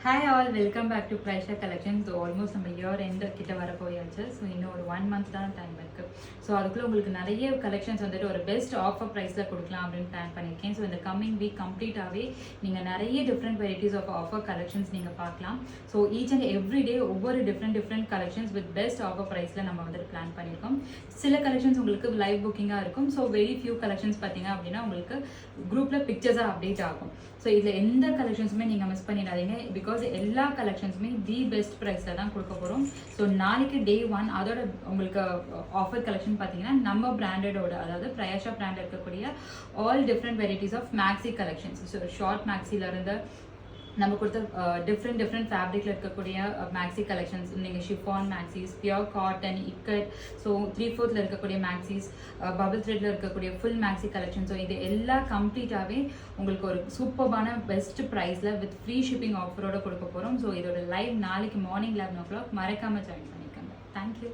Hi all, welcome back to Praisha Collections. So almost நம்ம year end கிட்ட வர போயாச்சு. ஸோ இன்னும் ஒரு 1 month தான் டைம் இருக்கு. ஸோ அதுக்குள்ள உங்களுக்கு நிறைய கலெக்ஷன்ஸ் வந்துட்டு ஒரு பெஸ்ட் ஆஃபர் ப்ரைஸில் கொடுக்கலாம் அப்படின்னு பிளான் பண்ணியிருக்கேன். ஸோ இந்த கம்மிங் வீக் கம்ப்ளீட்டாகவே நீங்கள் நிறைய different varieties of offer collections நீங்கள் பார்க்கலாம். So each and every day ஒவ்வொரு different collections with best offer ப்ரைஸில் நம்ம வந்துட்டு பிளான் பண்ணியிருக்கோம். சில கலெக்ஷன்ஸ் உங்களுக்கு லைவ் புக்கிங்காக இருக்கும். ஸோ வெரி ஃபியூ கலெக்ஷன்ஸ் பார்த்தீங்க அப்படின்னா உங்களுக்கு குரூப்பில் பிக்சர்ஸாக அப்டேட் ஆகும். ஸோ இதில் எந்த கலெக்ஷன்ஸுமே நீங்கள் மிஸ் பண்ணிடாதீங்க. பிகாஸ் எல்லா கலெக்ஷன்ஸுமே தி பெஸ்ட் ப்ரைஸில் தான் கொடுக்க போகிறோம். ஸோ நாளைக்கு டே 1 அதோட உங்களுக்கு ஆஃபர் கலெக்ஷன் பார்த்தீங்கன்னா நம்ம பிராண்டடோட, அதாவது பிரயாஷா பிராண்ட் இருக்கக்கூடிய all different varieties of maxi collections. So short மேக்ஸிலேருந்து நம்ம கொடுத்த டிஃப்ரெண்ட் ஃபேப்ரிக்கில் இருக்கக்கூடிய மேக்ஸி கலெக்ஷன்ஸ், நீங்கள் chiffon maxis, pure cotton, ikat, so 3/4 இருக்கக்கூடிய மேக்ஸிஸ், பபிள் த்ரெட்டில் இருக்கக்கூடிய ஃபுல் மேக்ஸி கலெக்ஷன். ஸோ இது எல்லாம் கம்ப்ளீட்டாகவே உங்களுக்கு ஒரு சூப்பர்பான பெஸ்ட் ப்ரைஸில் வித் ஃப்ரீ ஷிப்பிங் ஆஃபரோட கொடுக்க போகிறோம். ஸோ இதோட லைவ் நாளைக்கு மார்னிங் 11 o'clock மறக்காமல் ஜாயின் பண்ணிக்கோங்க. தேங்க்யூ.